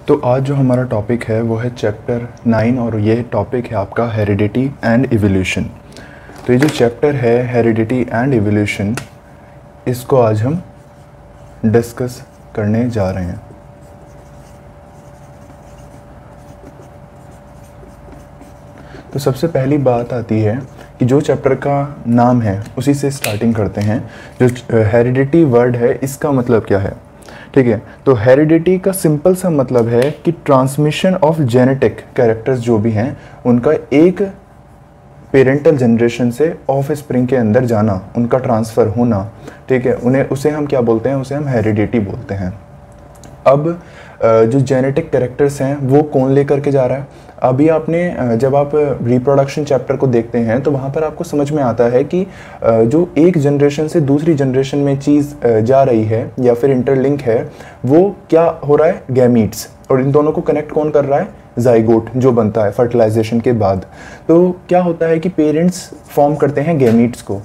तो आज जो हमारा टॉपिक है वो है चैप्टर 9 और ये टॉपिक है आपका हेरिडिटी एंड इवोल्यूशन। तो ये जो चैप्टर है हेरिडिटी एंड इवोल्यूशन, इसको आज हम डिस्कस करने जा रहे हैं। तो सबसे पहली बात आती है कि जो चैप्टर का नाम है उसी से स्टार्टिंग करते हैं। जो हेरिडिटी वर्ड है इसका मतलब क्या है, ठीक है। तो हेरिडिटी का सिंपल सा मतलब है कि ट्रांसमिशन ऑफ जेनेटिक कैरेक्टर्स जो भी हैं उनका एक पेरेंटल जनरेशन से ऑफ स्प्रिंग के अंदर जाना, उनका ट्रांसफ़र होना, ठीक है। उसे हम क्या बोलते हैं, उसे हम हेरिडिटी बोलते हैं। अब जो जेनेटिक कैरेक्टर्स हैं वो कौन लेकर के जा रहा है। अभी आपने जब आप रिप्रोडक्शन चैप्टर को देखते हैं तो वहाँ पर आपको समझ में आता है कि जो एक जनरेशन से दूसरी जनरेशन में चीज़ जा रही है या फिर इंटरलिंक है, वो क्या हो रहा है, गैमीट्स, और इन दोनों को कनेक्ट कौन कर रहा है, जाइगोट जो बनता है फर्टिलाइजेशन के बाद। तो क्या होता है कि पेरेंट्स फॉर्म करते हैं गैमीट्स को,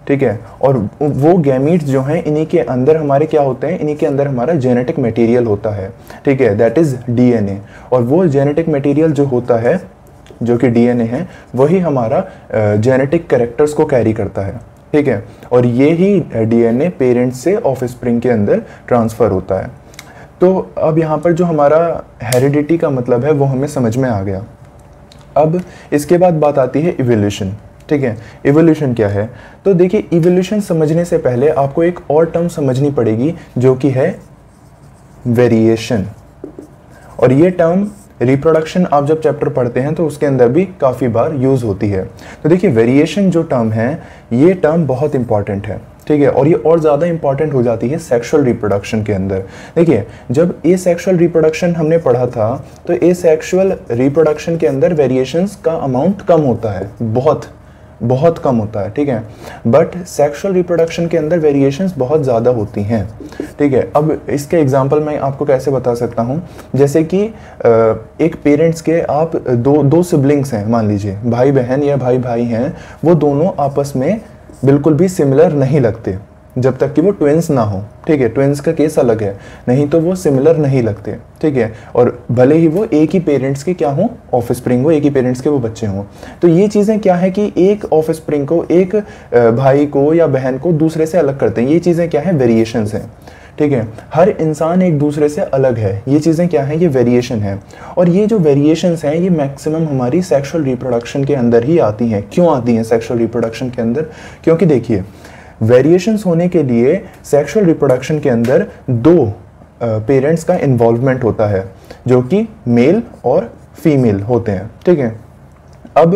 ठीक है, और वो गैमीट्स जो हैं इन्हीं के अंदर हमारे क्या होते हैं, इन्हीं के अंदर हमारा जेनेटिक मटेरियल होता है, ठीक है, दैट इज़ डीएनए। और वो जेनेटिक मटेरियल जो होता है, जो कि डीएनए है, वही हमारा जेनेटिक कैरेक्टर्स को कैरी करता है, ठीक है। और ये ही डीएनए पेरेंट्स से ऑफस्प्रिंग के अंदर ट्रांसफ़र होता है। तो अब यहाँ पर जो हमारा हेरिडिटी का मतलब है वो हमें समझ में आ गया। अब इसके बाद बात आती है इवोल्यूशन, ठीक है। इवोल्यूशन क्या है, तो देखिए इवोल्यूशन समझने से पहले आपको एक और टर्म समझनी पड़ेगी जो कि है वेरिएशन। और ये टर्म रिप्रोडक्शन आप जब चैप्टर पढ़ते हैं तो उसके अंदर भी काफ़ी बार यूज़ होती है। तो देखिए वेरिएशन जो टर्म है, ये टर्म बहुत इंपॉर्टेंट है, ठीक है, और ये और ज़्यादा इंपॉर्टेंट हो जाती है सेक्सुअल रिप्रोडक्शन के अंदर। देखिए जब एसेक्सुअल रिप्रोडक्शन हमने पढ़ा था तो एसेक्सुअल रिप्रोडक्शन के अंदर वेरिएशंस का अमाउंट कम होता है, बहुत कम होता है, ठीक है। बट सेक्सुअल रिप्रोडक्शन के अंदर वेरिएशंस बहुत ज़्यादा होती हैं, ठीक है। अब इसके एग्जांपल मैं आपको कैसे बता सकता हूँ, जैसे कि एक पेरेंट्स के आप दो सिबलिंग्स हैं, मान लीजिए भाई बहन या भाई भाई हैं, वो दोनों आपस में बिल्कुल भी सिमिलर नहीं लगते जब तक कि वो ट्विंस ना हो, ठीक है। ट्विंस का केस अलग है, नहीं तो वो सिमिलर नहीं लगते, ठीक है। और भले ही वो एक ही पेरेंट्स के क्या हों, ऑफस्प्रिंग हो, एक ही पेरेंट्स के वो बच्चे हों। तो ये चीज़ें क्या है कि एक ऑफस्प्रिंग को, एक भाई को या बहन को दूसरे से अलग करते हैं। ये चीज़ें क्या है, वेरिएशंस हैं, ठीक है। हर इंसान एक दूसरे से अलग है, ये चीज़ें क्या हैं, ये वेरिएशन है। और ये जो वेरिएशंस हैं ये मैक्सिमम हमारी सेक्सुअल रिप्रोडक्शन के अंदर ही आती हैं। क्यों आती हैं सेक्सुअल रिप्रोडक्शन के अंदर, क्योंकि देखिए वेरिएशंस होने के लिए सेक्सुअल रिप्रोडक्शन के अंदर दो पेरेंट्स का इन्वॉल्वमेंट होता है जो कि मेल और फीमेल होते हैं, ठीक है। अब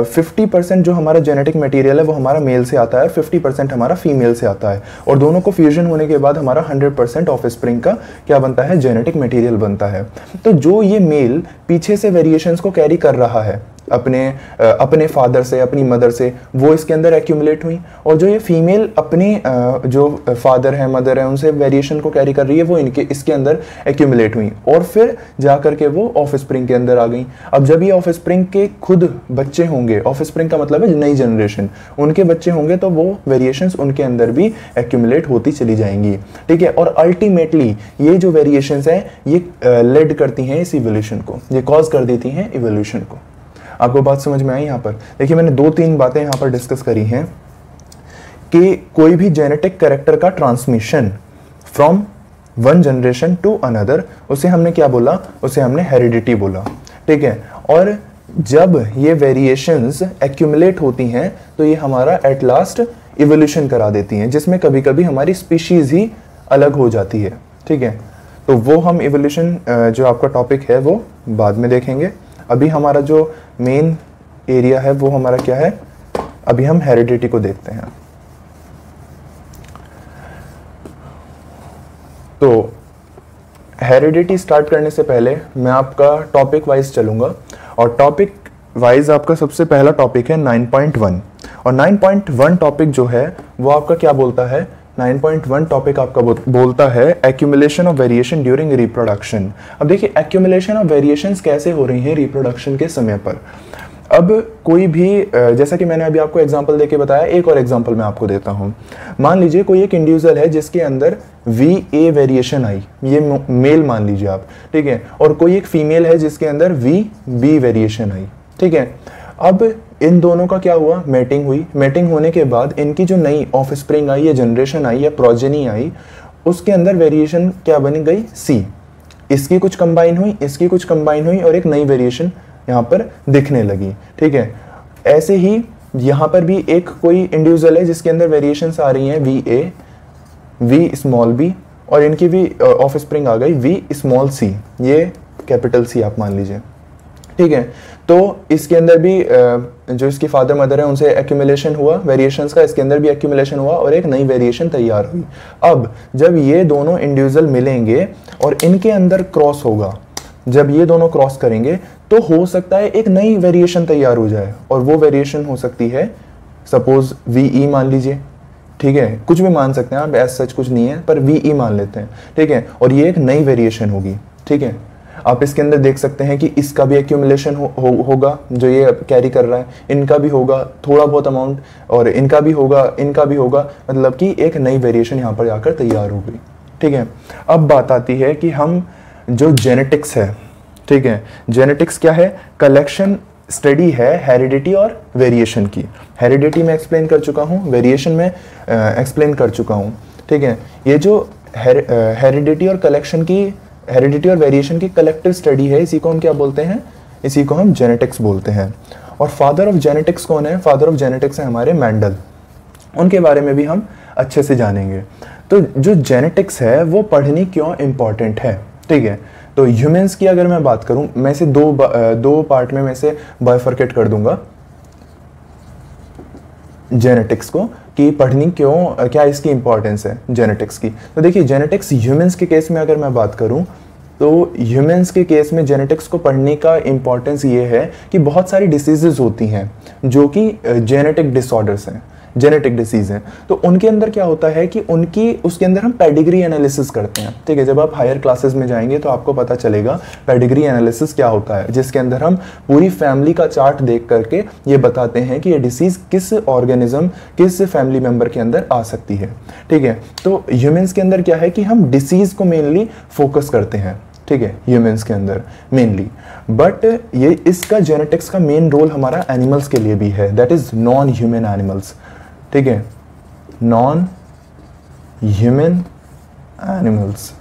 50% जो हमारा जेनेटिक मटेरियल है वो हमारा मेल से आता है, 50% हमारा फीमेल से आता है, और दोनों को फ्यूजन होने के बाद हमारा 100% ऑफस्प्रिंग का क्या बनता है, जेनेटिक मटेरियल बनता है। तो जो ये मेल पीछे से वेरिएशंस को कैरी कर रहा है अपने फादर से, अपनी मदर से, वो इसके अंदर एक्यूमुलेट हुई, और जो ये फीमेल अपने जो फादर है, मदर है, उनसे वेरिएशन को कैरी कर रही है, वो इसके अंदर एक्यूमुलेट हुई, और फिर जा करके वो ऑफस्प्रिंग के अंदर आ गई। अब जब ये ऑफस्प्रिंग के खुद बच्चे होंगे, ऑफस्प्रिंग का मतलब है नई जनरेशन, उनके बच्चे होंगे, तो वो वेरिएशंस उनके अंदर भी एक्यूमुलेट होती चली जाएंगी, ठीक है। और अल्टीमेटली ये जो वेरिएशंस हैं ये लेड करती हैं इस इवोल्यूशन को, ये कॉज कर देती हैं इवोल्यूशन को। आपको बात समझ में आई यहाँ पर। देखिए मैंने 2-3 बातें यहाँ पर डिस्कस करी हैं कि कोई भी जेनेटिक कैरेक्टर का transmission from one generation to another, उसे हमने क्या बोला, उसे हमने हेरिडिटी बोला, ठीक है। और जब ये वेरिएशंस एक्यूमुलेट होती हैं तो ये हमारा एट लास्ट इवोल्यूशन करा देती हैं, जिसमें कभी कभी हमारी स्पीशीज़ ही अलग हो जाती है, ठीक है। तो वो हम इवोल्यूशन जो आपका टॉपिक है वो बाद में देखेंगे। अभी हमारा जो मेन एरिया है वो हमारा क्या है, अभी हम हेरिडिटी को देखते हैं। तो हेरिडिटी स्टार्ट करने से पहले मैं आपका टॉपिक वाइज चलूँगा, और टॉपिक वाइज आपका सबसे पहला टॉपिक है 9.1, और 9.1 टॉपिक जो है वो आपका क्या बोलता है, 9.1 टॉपिक आपका बोलता है accumulation of variation during reproduction. अब देखिए एक्यूमुलेशन ऑफ वेरिएशंस कैसे हो रही हैं रिप्रोडक्शन के समय पर। अब कोई भी जैसा कि मैंने अभी आपको एग्जांपल देके बताया, एक और एग्जांपल मैं आपको देता हूँ। मान लीजिए कोई एक इंडिविजुअल है जिसके अंदर VA वेरिएशन आई, ये मेल मान लीजिए आप, ठीक है, और कोई एक फीमेल है जिसके अंदर VB वेरिएशन आई, ठीक है। अब इन दोनों का क्या हुआ, मैटिंग हुई। मैटिंग होने के बाद इनकी जो नई ऑफस्प्रिंग आई या जनरेशन आई या प्रोजेनी आई, उसके अंदर वेरिएशन क्या बनी गई, C। इसकी कुछ कंबाइन हुई, इसकी कुछ कंबाइन हुई और एक नई वेरिएशन यहाँ पर दिखने लगी, ठीक है। ऐसे ही यहाँ पर भी एक कोई इंडिविजुअल है जिसके अंदर वेरिएशंस आ रही हैं VA, V b, और इनकी भी ऑफस्प्रिंग आ गई V c, ये कैपिटल C आप मान लीजिए, ठीक है। तो इसके अंदर भी जो इसकी फादर मदर है उनसे एक्यूमुलेशन हुआ वेरिएशंस का, इसके अंदर भी एक्यूमुलेशन हुआ और एक नई वेरिएशन तैयार हुई। अब जब ये दोनों इंडिविजुअल मिलेंगे और इनके अंदर क्रॉस होगा, जब ये दोनों क्रॉस करेंगे तो हो सकता है एक नई वेरिएशन तैयार हो जाए, और वो वेरिएशन हो सकती है सपोज VE मान लीजिए, ठीक है, कुछ भी मान सकते हैं आप, ऐसा सच कुछ नहीं है, पर VE मान लेते हैं, ठीक है, और ये एक नई वेरिएशन होगी, ठीक है। आप इसके अंदर देख सकते हैं कि इसका भी एक्यूमुलेशन होगा जो ये कैरी कर रहा है, इनका भी होगा थोड़ा बहुत अमाउंट, और इनका भी होगा, मतलब कि एक नई वेरिएशन यहाँ पर जाकर तैयार हो गई, ठीक है। अब बात आती है कि हम जो जेनेटिक्स है, ठीक है, जेनेटिक्स क्या है, कलेक्शन स्टडी है हेरिडिटी और वेरिएशन की। हेरिडिटी में एक्सप्लेन कर चुका हूँ, वेरिएशन में एक्सप्लेन कर चुका हूँ, ठीक है। ये जो हेरिडिटी और वेरिएशन की कलेक्टिव स्टडी है, इसी को हम क्या बोलते हैं, इसी को हम जेनेटिक्स बोलते हैं। और फादर ऑफ जेनेटिक्स कौन है, फादर ऑफ जेनेटिक्स है हमारे मेंडल, उनके बारे में भी हम अच्छे से जानेंगे। तो जो जेनेटिक्स है वो पढ़नी क्यों इम्पॉर्टेंट है, ठीक है। तो ह्यूमंस की अगर मैं बात करूं, मैं इसे दो पार्ट में मैं इसे बाइफरकेट कर दूंगा जेनेटिक्स को, कि पढ़नी क्यों, क्या इसकी इंपॉर्टेंस है जेनेटिक्स की। तो देखिए जेनेटिक्स ह्यूमंस के केस में अगर मैं बात करूं, तो ह्यूमंस के केस में जेनेटिक्स को पढ़ने का इंपॉर्टेंस ये है कि बहुत सारी डिसीजेज होती हैं जो कि जेनेटिक डिसऑर्डर्स हैं, जेनेटिक डिसीज हैं। तो उनके अंदर क्या होता है कि उसके अंदर हम पेडिग्री एनालिसिस करते हैं, ठीक है। जब आप हायर क्लासेस में जाएंगे तो आपको पता चलेगा पेडिग्री एनालिसिस क्या होता है, जिसके अंदर हम पूरी फैमिली का चार्ट देख करके ये बताते हैं कि ये डिसीज किस ऑर्गेनिज्म, किस फैमिली मेंबर के अंदर आ सकती है, ठीक है। तो ह्यूमंस के अंदर क्या है कि हम डिसीज को मेनली फोकस करते हैं, ठीक है, ह्यूमंस के अंदर मेनली। बट ये इसका जेनेटिक्स का मेन रोल हमारा एनिमल्स के लिए भी है, that is non human animals, ठीक है, नॉन ह्यूमन एनिमल्स,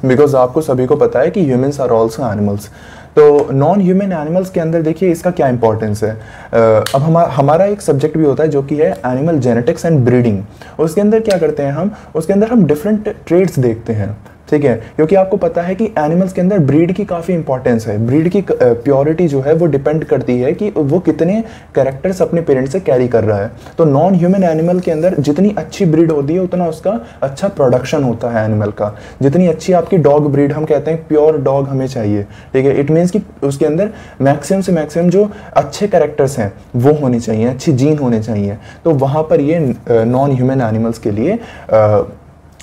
बिकॉज आपको सभी को पता है कि ह्यूमंस आर ऑल्सो एनिमल्स। तो नॉन ह्यूमन एनिमल्स के अंदर देखिए इसका क्या इंपॉर्टेंस है। अब हमारा एक सब्जेक्ट भी होता है जो कि है एनिमल जेनेटिक्स एंड ब्रीडिंग। उसके अंदर क्या करते हैं हम, उसके अंदर हम डिफरेंट ट्रेड्स देखते हैं, ठीक है, क्योंकि आपको पता है कि एनिमल्स के अंदर ब्रीड की काफ़ी इंपॉर्टेंस है। ब्रीड की प्योरिटी जो है वो डिपेंड करती है कि वो कितने कैरेक्टर्स अपने पेरेंट्स से कैरी कर रहा है। तो नॉन ह्यूमन एनिमल के अंदर जितनी अच्छी ब्रीड होती है उतना उसका अच्छा प्रोडक्शन होता है एनिमल का। जितनी अच्छी आपकी डॉग ब्रीड, हम कहते हैं प्योर डॉग हमें चाहिए, ठीक है, इट मीन्स कि उसके अंदर मैक्सिमम से मैक्सिमम जो अच्छे कैरेक्टर्स हैं वो होने चाहिए, अच्छी जीन होने चाहिए। तो वहाँ पर ये नॉन ह्यूमन एनिमल्स के लिए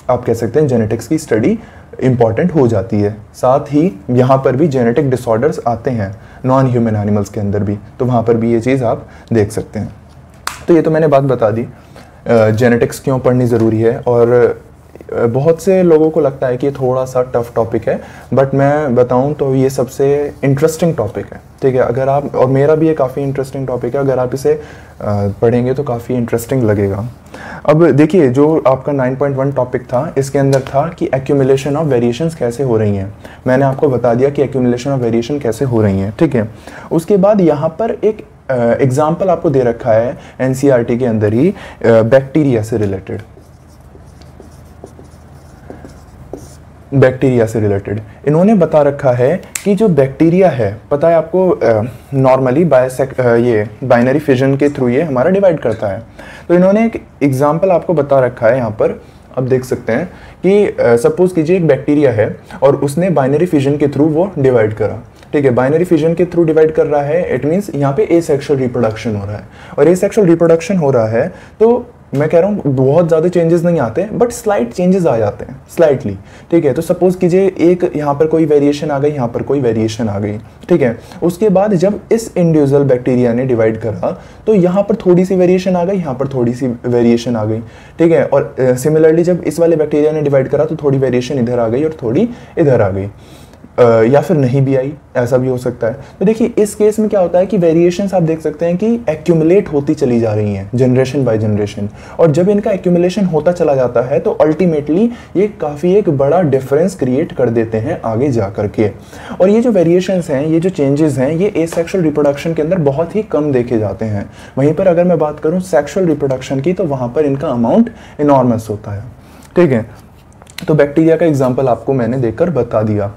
आप कह सकते हैं जेनेटिक्स की स्टडी इंपॉर्टेंट हो जाती है। साथ ही यहाँ पर भी जेनेटिक डिसऑर्डर्स आते हैं नॉन ह्यूमन एनिमल्स के अंदर भी, तो वहाँ पर भी ये चीज़ आप देख सकते हैं। तो ये तो मैंने बात बता दी जेनेटिक्स क्यों पढ़नी ज़रूरी है। और बहुत से लोगों को लगता है कि ये थोड़ा सा टफ टॉपिक है, बट मैं बताऊं तो ये सबसे इंटरेस्टिंग टॉपिक है, ठीक है। अगर आप, और मेरा भी ये काफ़ी इंटरेस्टिंग टॉपिक है, अगर आप इसे पढ़ेंगे तो काफ़ी इंटरेस्टिंग लगेगा। अब देखिए जो आपका 9.1 टॉपिक था, इसके अंदर था कि एक्यूमुलेशन ऑफ वेरिएशंस कैसे हो रही हैं। मैंने आपको बता दिया कि एक्यूमुलेशन ऑफ वेरिएशन कैसे हो रही हैं, ठीक है। उसके बाद यहाँ पर एक एग्जाम्पल आपको दे रखा है NCERT के अंदर ही, बैक्टीरिया से रिलेटेड, बैक्टीरिया से रिलेटेड इन्होंने बता रखा है कि जो बैक्टीरिया है, पता है आपको नॉर्मली ये बाइनरी फिजन के थ्रू ये हमारा डिवाइड करता है। तो इन्होंने एक एग्जांपल आपको बता रखा है यहाँ पर, आप देख सकते हैं कि सपोज कीजिए एक बैक्टीरिया है और उसने बाइनरी फिजन के थ्रू वो डिवाइड करा, ठीक है। बाइनरी फिजन के थ्रू डिवाइड कर रहा है, इट मीन्स यहाँ पे एसेक्सुअल रिप्रोडक्शन हो रहा है। और एसेक्सुअल रिप्रोडक्शन हो रहा है तो मैं कह रहा हूँ बहुत ज़्यादा चेंजेस नहीं आते, बट स्लाइट चेंजेस आ जाते हैं स्लाइटली, ठीक है। तो सपोज कीजिए एक यहाँ पर कोई वेरिएशन आ गई, यहाँ पर कोई वेरिएशन आ गई, ठीक है। उसके बाद जब इस इंडिविजुअल बैक्टीरिया ने डिवाइड करा तो यहाँ पर थोड़ी सी वेरिएशन आ गई, यहाँ पर थोड़ी सी वेरिएशन आ गई, ठीक है। और सिमिलरली जब इस वाले बैक्टीरिया ने डिवाइड करा तो थोड़ी वेरिएशन इधर आ गई और थोड़ी इधर आ गई, या फिर नहीं भी आई, ऐसा भी हो सकता है। तो देखिए इस केस में क्या होता है कि वेरिएशंस आप देख सकते हैं कि एक्यूमुलेट होती चली जा रही हैं जनरेशन बाय जनरेशन, और जब इनका एक्यूमुलेशन होता चला जाता है तो अल्टीमेटली ये काफ़ी एक बड़ा डिफरेंस क्रिएट कर देते हैं आगे जा करके। और ये जो वेरिएशंस हैं, ये जो चेंजेस हैं, ये एसेक्सुअल रिप्रोडक्शन के अंदर बहुत ही कम देखे जाते हैं। वहीं पर अगर मैं बात करूँ सेक्सुअल रिप्रोडक्शन की तो वहाँ पर इनका अमाउंट इनॉर्मस होता है, ठीक है। तो बैक्टीरिया का एग्जाम्पल आपको मैंने देकर बता दिया।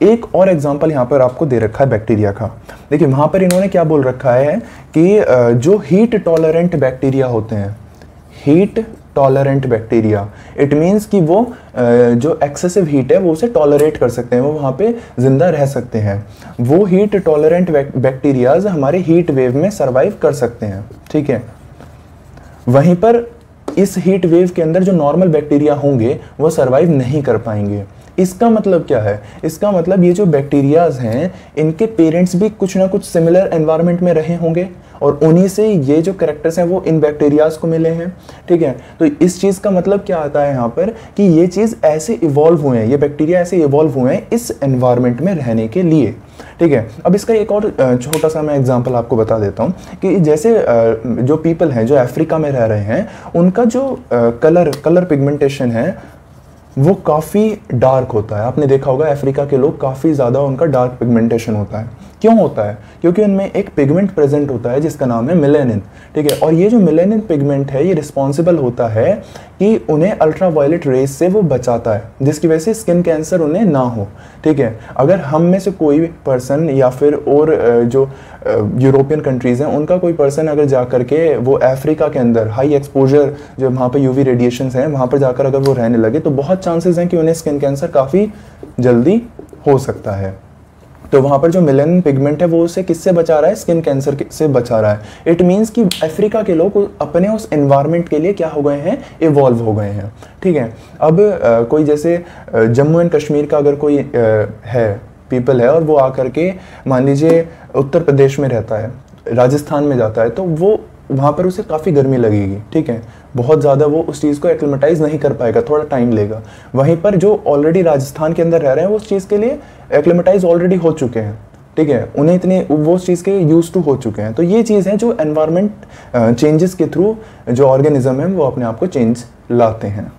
एक और एग्जाम्पल यहाँ पर आपको दे रखा है बैक्टीरिया का। देखिए वहाँ पर इन्होंने क्या बोल रखा है कि जो हीट टॉलरेंट बैक्टीरिया होते हैं, heat tolerant bacteria, it means कि वो जो एक्सेसिव हीट है वो उसे टॉलरेट कर सकते हैं, वो वहाँ पे जिंदा रह सकते हैं। वो हीट टॉलरेंट बैक्टीरियाज हमारे हीट वेव में सर्वाइव कर सकते हैं, ठीक है। वहीं पर इस हीट वेव के अंदर जो नॉर्मल बैक्टीरिया होंगे वो सर्वाइव नहीं कर पाएंगे। इसका मतलब क्या है? इसका मतलब ये जो बैक्टीरियाज हैं इनके पेरेंट्स भी कुछ ना कुछ सिमिलर एनवायरनमेंट में रहे होंगे और उन्हीं से ये जो कैरेक्टर्स हैं वो इन बैक्टीरियाज को मिले हैं, ठीक है। तो इस चीज़ का मतलब क्या आता है यहाँ पर कि ये चीज़ ऐसे इवॉल्व हुए हैं, ये बैक्टीरिया ऐसे इवॉल्व हुए हैं इस एनवायरनमेंट में रहने के लिए, ठीक है। अब इसका एक और छोटा सा मैं एग्जांपल आपको बता देता हूँ कि जैसे जो पीपल हैं जो अफ्रीका में रह रहे हैं उनका जो कलर पिगमेंटेशन है वो काफ़ी डार्क होता है। आपने देखा होगा अफ्रीका के लोग काफ़ी ज़्यादा उनका डार्क पिगमेंटेशन होता है। क्यों होता है? क्योंकि उनमें एक पिगमेंट प्रेजेंट होता है जिसका नाम है मेलेनिन, ठीक है। और ये जो मेलेनिन पिगमेंट है ये रिस्पॉन्सिबल होता है कि उन्हें अल्ट्रावायलेट रेस से वो बचाता है, जिसकी वजह से स्किन कैंसर उन्हें ना हो, ठीक है। अगर हम में से कोई पर्सन या फिर और जो यूरोपियन कंट्रीज़ हैं उनका कोई पर्सन अगर जा करके वो अफ्रीका के अंदर हाई एक्सपोजर जो वहाँ पे यूवी रेडिएशंस हैं वहाँ पर जाकर अगर वो रहने लगे तो बहुत चांसेस हैं कि उन्हें स्किन कैंसर काफ़ी जल्दी हो सकता है। तो वहाँ पर जो मेलेनिन पिगमेंट है वो उसे किससे बचा रहा है? स्किन कैंसर से बचा रहा है। इट मीन्स कि अफ्रीका के लोग अपने उस एनवायरनमेंट के लिए क्या हो गए हैं? इवॉल्व हो गए हैं, ठीक है। अब कोई जैसे जम्मू एंड कश्मीर का अगर कोई है पीपल है और वो आकर के मान लीजिए उत्तर प्रदेश में रहता है, राजस्थान में जाता है, तो वो वहाँ पर उसे काफ़ी गर्मी लगेगी, ठीक है। बहुत ज़्यादा वो उस चीज़ को एक्लिमेटाइज नहीं कर पाएगा, थोड़ा टाइम लेगा। वहीं पर जो ऑलरेडी राजस्थान के अंदर रह रहे हैं वो उस चीज़ के लिए एक्लिमेटाइज ऑलरेडी हो चुके हैं, ठीक है। उन्हें इतने वो उस चीज़ के यूज टू हो चुके हैं। तो ये चीज़ है जो एनवायरनमेंट चेंजेस के थ्रू जो ऑर्गेनिज्म है वो अपने आप को चेंज लाते हैं।